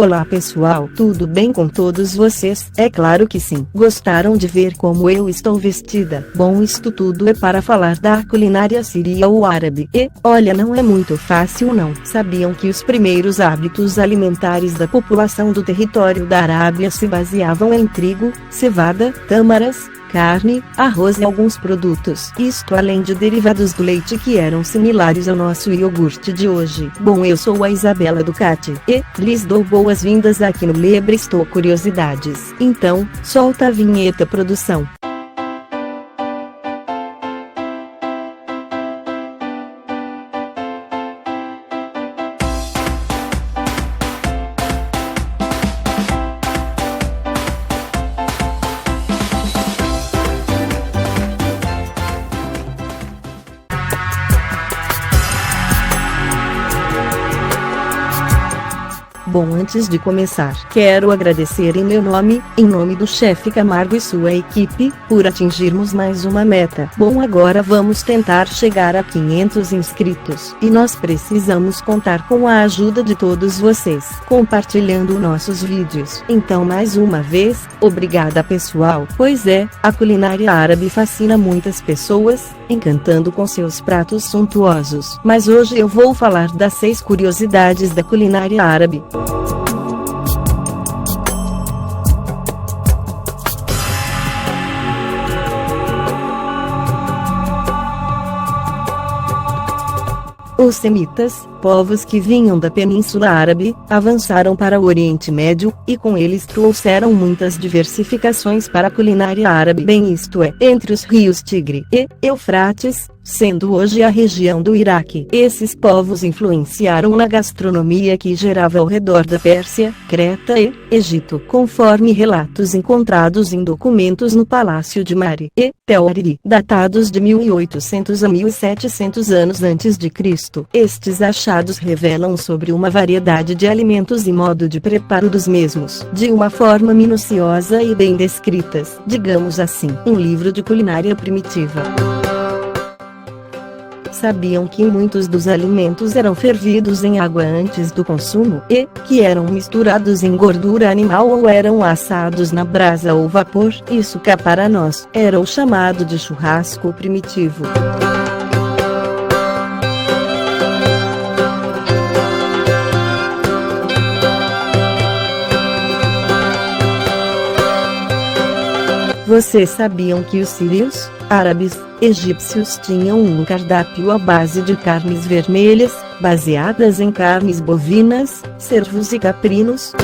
Olá pessoal, tudo bem com todos vocês? É claro que sim. Gostaram de ver como eu estou vestida? Bom, isto tudo é para falar da culinária síria ou árabe. E, olha, não é muito fácil não. Sabiam que os primeiros hábitos alimentares da população do território da Arábia se baseavam em trigo, cevada, tâmaras, carne, arroz e alguns produtos. Isto além de derivados do leite que eram similares ao nosso iogurte de hoje. Bom, eu sou a Isabela Ducati e lhes dou boas-vindas aqui no Lebrestou Curiosidades. Então, solta a vinheta, produção. Bom, antes de começar, quero agradecer em meu nome, em nome do chefe Camargo e sua equipe, por atingirmos mais uma meta. Bom, agora vamos tentar chegar a 500 inscritos. E nós precisamos contar com a ajuda de todos vocês, compartilhando nossos vídeos. Então, mais uma vez, obrigada pessoal. Pois é, a culinária árabe fascina muitas pessoas, encantando com seus pratos suntuosos. Mas hoje eu vou falar das 6 curiosidades da culinária árabe. Os semitas, povos que vinham da Península Árabe, avançaram para o Oriente Médio, e com eles trouxeram muitas diversificações para a culinária árabe. Bem, isto é, entre os rios Tigre e Eufrates, sendo hoje a região do Iraque. Esses povos influenciaram na gastronomia que gerava ao redor da Pérsia, Creta e Egito, conforme relatos encontrados em documentos no Palácio de Mari e Teori, datados de 1800 a 1700 anos antes de Cristo. Estes achados revelam sobre uma variedade de alimentos e modo de preparo dos mesmos, de uma forma minuciosa e bem descritas, digamos assim, um livro de culinária primitiva. Sabiam que muitos dos alimentos eram fervidos em água antes do consumo e que eram misturados em gordura animal ou eram assados na brasa ou vapor? Isso cá para nós era o chamado de churrasco primitivo. Vocês sabiam que os sírios, árabes, egípcios tinham um cardápio à base de carnes vermelhas, baseadas em carnes bovinas, cervos e caprinos?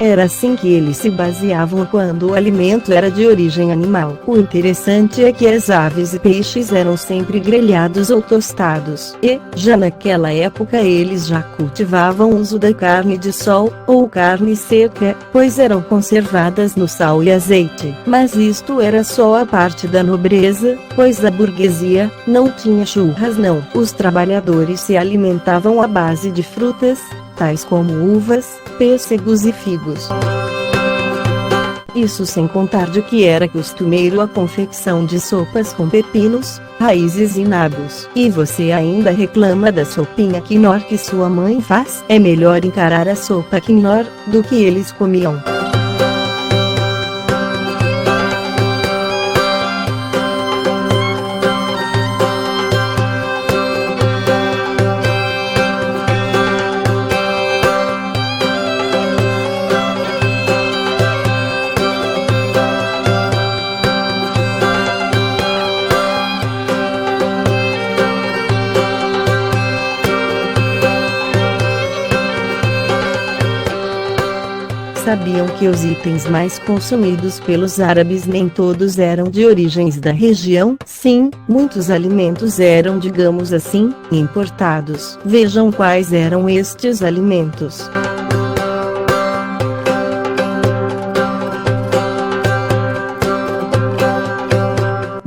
Era assim que eles se baseavam quando o alimento era de origem animal. O interessante é que as aves e peixes eram sempre grelhados ou tostados. E, já naquela época eles já cultivavam o uso da carne de sol, ou carne seca, pois eram conservadas no sal e azeite. Mas isto era só a parte da nobreza, pois a burguesia não tinha churras não. Os trabalhadores se alimentavam à base de frutas, tais como uvas, pêssegos e figos. Isso sem contar de que era costumeiro a confecção de sopas com pepinos, raízes e nabos. E você ainda reclama da sopinha quinor que sua mãe faz? É melhor encarar a sopa quinor do que eles comiam. Sabiam que os itens mais consumidos pelos árabes nem todos eram de origens da região? Sim, muitos alimentos eram, digamos assim, importados. Vejam quais eram estes alimentos.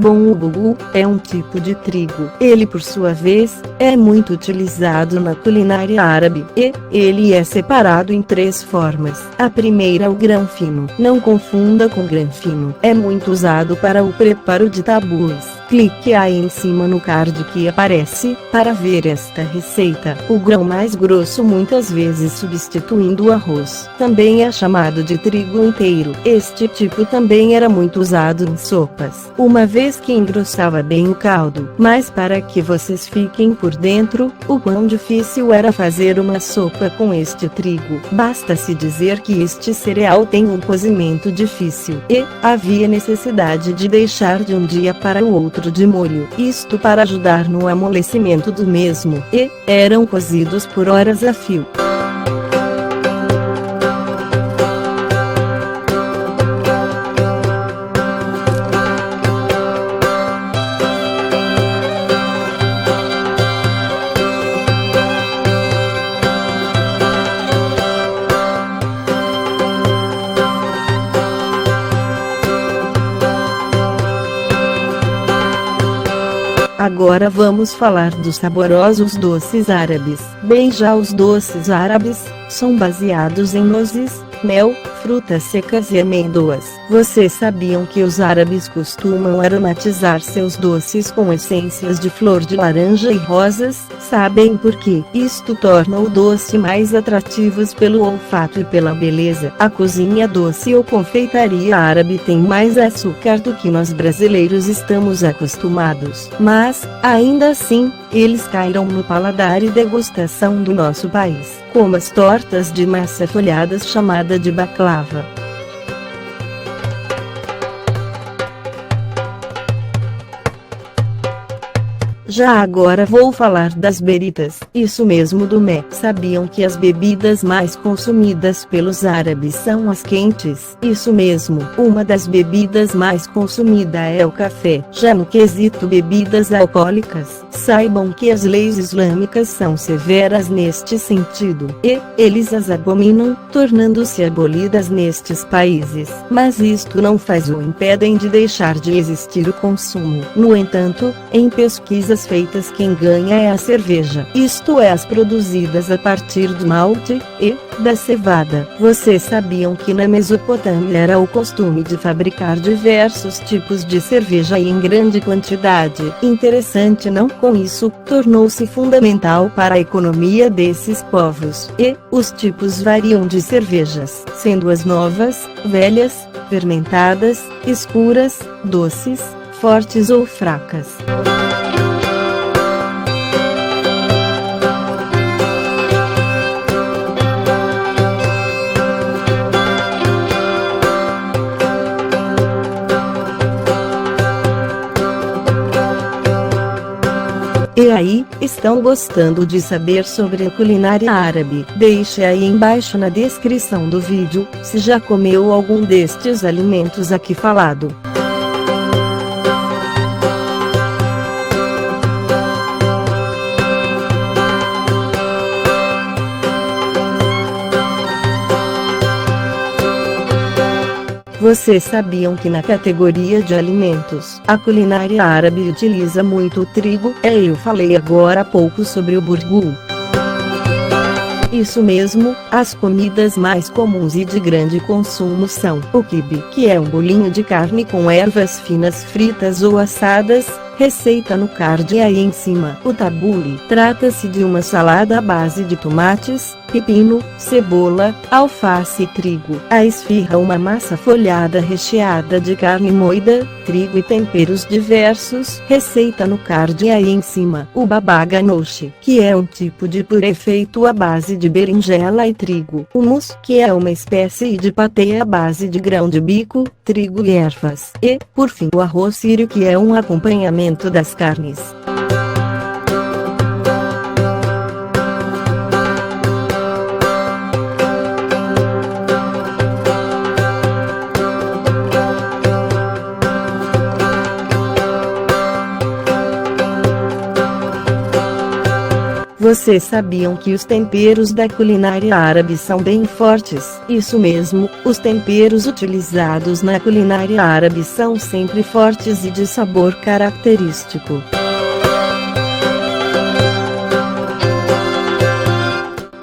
Bom, o bulgur é um tipo de trigo. Ele, por sua vez, é muito utilizado na culinária árabe, e ele é separado em 3 formas. A primeira é o grão fino. Não confunda com grão fino. É muito usado para o preparo de tabules. Clique aí em cima no card que aparece, para ver esta receita. O grão mais grosso, muitas vezes substituindo o arroz, também é chamado de trigo inteiro. Este tipo também era muito usado em sopas, uma vez que engrossava bem o caldo. Mas para que vocês fiquem por dentro, o quão difícil era fazer uma sopa com este trigo. Basta-se dizer que este cereal tem um cozimento difícil, e havia necessidade de deixar de um dia para o outro de molho, isto para ajudar no amolecimento do mesmo, e eram cozidos por horas a fio. Agora vamos falar dos saborosos doces árabes. Bem, já os doces árabes são baseados em nozes, mel, frutas secas e amêndoas. Vocês sabiam que os árabes costumam aromatizar seus doces com essências de flor de laranja e rosas? Sabem por quê? Isto torna o doce mais atrativos pelo olfato e pela beleza. A cozinha doce ou confeitaria árabe tem mais açúcar do que nós brasileiros estamos acostumados. Mas, ainda assim, eles caíram no paladar e degustação do nosso país, como as tortas de massa folhadas chamada de baklava. Já agora vou falar das beritas, isso mesmo, do mé. Sabiam que as bebidas mais consumidas pelos árabes são as quentes? Isso mesmo, uma das bebidas mais consumidas é o café. Já no quesito bebidas alcoólicas, saibam que as leis islâmicas são severas neste sentido, e eles as abominam, tornando-se abolidas nestes países. Mas isto não faz ou impedem de deixar de existir o consumo. No entanto, em pesquisas feitas, quem ganha é a cerveja, isto é, as produzidas a partir do malte e da cevada. Vocês sabiam que na Mesopotâmia era o costume de fabricar diversos tipos de cerveja e em grande quantidade? Interessante, não? Com isso, tornou-se fundamental para a economia desses povos, e os tipos variam de cervejas, sendo as novas, velhas, fermentadas, escuras, doces, fortes ou fracas. E aí, estão gostando de saber sobre a culinária árabe? Deixe aí embaixo na descrição do vídeo, se já comeu algum destes alimentos aqui falado. Vocês sabiam que na categoria de alimentos, a culinária árabe utiliza muito o trigo? Eu falei agora há pouco sobre o burgu. Isso mesmo, as comidas mais comuns e de grande consumo são o quibe, que é um bolinho de carne com ervas finas fritas ou assadas, receita no card aí em cima. O tabule, trata-se de uma salada à base de tomates, pepino, cebola, alface e trigo. A esfirra, uma massa folhada recheada de carne moída, trigo e temperos diversos, receita no card aí em cima. O baba ganoush, que é um tipo de purê feito à base de berinjela e trigo. O hummus, que é uma espécie de patê à base de grão de bico, trigo e ervas. E, por fim, o arroz sírio, que é um acompanhamento das carnes. Vocês sabiam que os temperos da culinária árabe são bem fortes? Isso mesmo, os temperos utilizados na culinária árabe são sempre fortes e de sabor característico.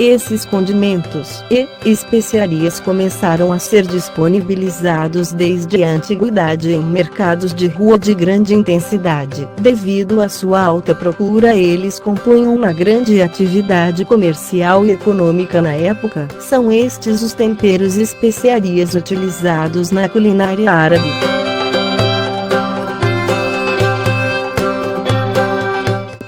Esses condimentos e especiarias começaram a ser disponibilizados desde a antiguidade em mercados de rua de grande intensidade. Devido à sua alta procura, eles compunham uma grande atividade comercial e econômica na época. São estes os temperos e especiarias utilizados na culinária árabe.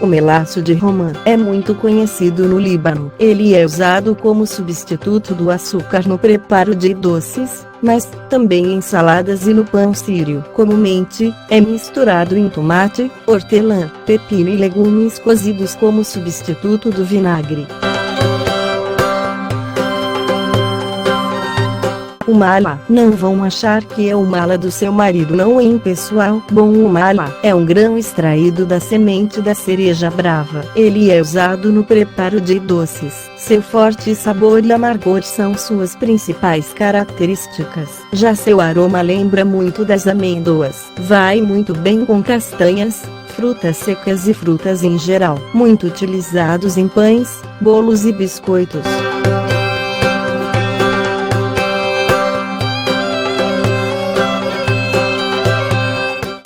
O melaço de romã é muito conhecido no Líbano. Ele é usado como substituto do açúcar no preparo de doces, mas também em saladas e no pão sírio. Comumente, é misturado em tomate, hortelã, pepino e legumes cozidos como substituto do vinagre. O mala. Não vão achar que é o mala do seu marido, não, hein, pessoal? Bom, o mala é um grão extraído da semente da cereja brava. Ele é usado no preparo de doces. Seu forte sabor e amargor são suas principais características. Já seu aroma lembra muito das amêndoas. Vai muito bem com castanhas, frutas secas e frutas em geral. Muito utilizados em pães, bolos e biscoitos.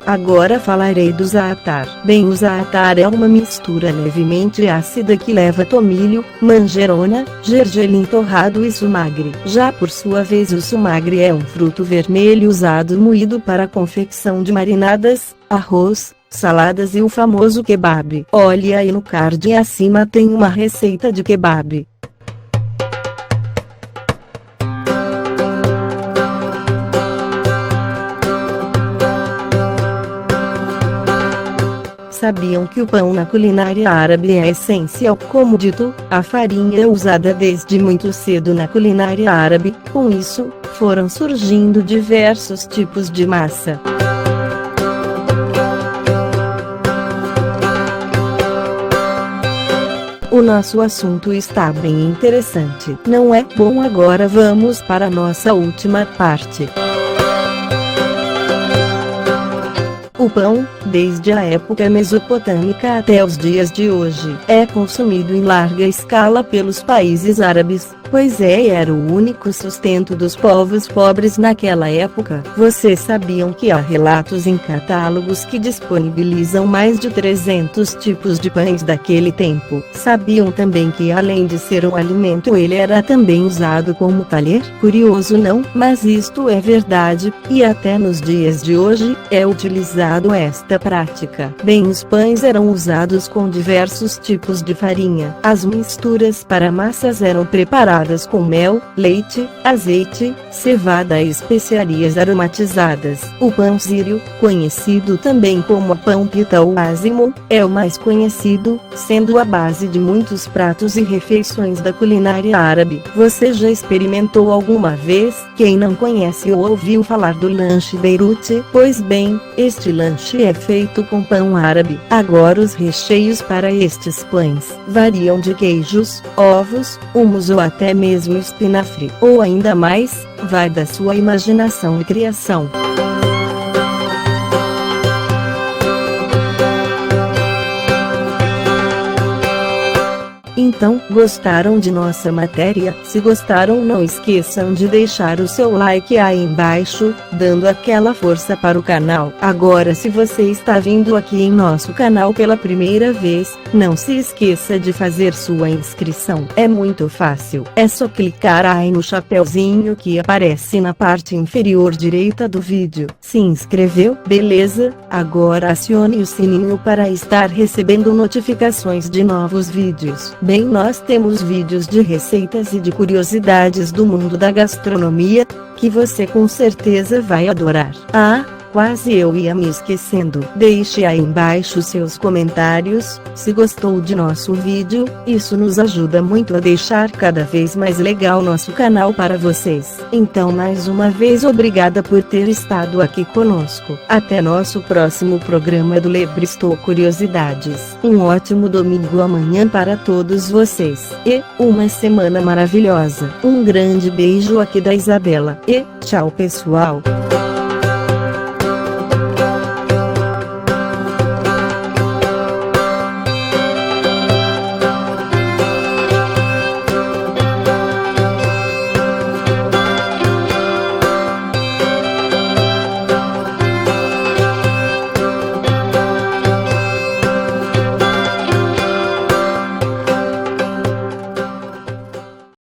Agora falarei do zaatar. Bem, o zaatar é uma mistura levemente ácida que leva tomilho, manjerona, gergelim torrado e sumagre. Já por sua vez, o sumagre é um fruto vermelho usado moído para a confecção de marinadas, arroz, saladas e o famoso kebab. Olha aí no card acima tem uma receita de kebab. Sabiam que o pão na culinária árabe é essencial? Como dito, a farinha é usada desde muito cedo na culinária árabe. Com isso, foram surgindo diversos tipos de massa. O nosso assunto está bem interessante, não é? Bom, agora vamos para a nossa última parte. O pão, desde a época mesopotâmica até os dias de hoje, é consumido em larga escala pelos países árabes, pois era o único sustento dos povos pobres naquela época. Vocês sabiam que há relatos em catálogos que disponibilizam mais de 300 tipos de pães daquele tempo? Sabiam também que, além de ser um alimento, ele era também usado como talher? Curioso, não? Mas isto é verdade, e até nos dias de hoje, é utilizado esta prática. Bem, os pães eram usados com diversos tipos de farinha. As misturas para massas eram preparadas com mel, leite, azeite, cevada e especiarias aromatizadas. O pão sírio, conhecido também como pão pita ou ázimo, é o mais conhecido, sendo a base de muitos pratos e refeições da culinária árabe. Você já experimentou alguma vez? Quem não conhece ou ouviu falar do lanche Beirute? Pois bem, este lanche é feito com pão árabe. Agora, os recheios para estes pães variam de queijos, ovos, hummus ou até mesmo espinafre, ou ainda mais, vai da sua imaginação e criação. Então, gostaram de nossa matéria? Se gostaram, não esqueçam de deixar o seu like aí embaixo, dando aquela força para o canal. Agora, se você está vindo aqui em nosso canal pela primeira vez, não se esqueça de fazer sua inscrição. É muito fácil. É só clicar aí no chapeuzinho que aparece na parte inferior direita do vídeo. Se inscreveu? Beleza? Agora acione o sininho para estar recebendo notificações de novos vídeos. Bem, nós temos vídeos de receitas e de curiosidades do mundo da gastronomia, que você com certeza vai adorar. Ah, quase eu ia me esquecendo. Deixe aí embaixo seus comentários, se gostou de nosso vídeo, isso nos ajuda muito a deixar cada vez mais legal nosso canal para vocês. Então mais uma vez obrigada por ter estado aqui conosco. Até nosso próximo programa do Lebristou Curiosidades. Um ótimo domingo amanhã para todos vocês. E, uma semana maravilhosa. Um grande beijo aqui da Isabela. E, tchau pessoal.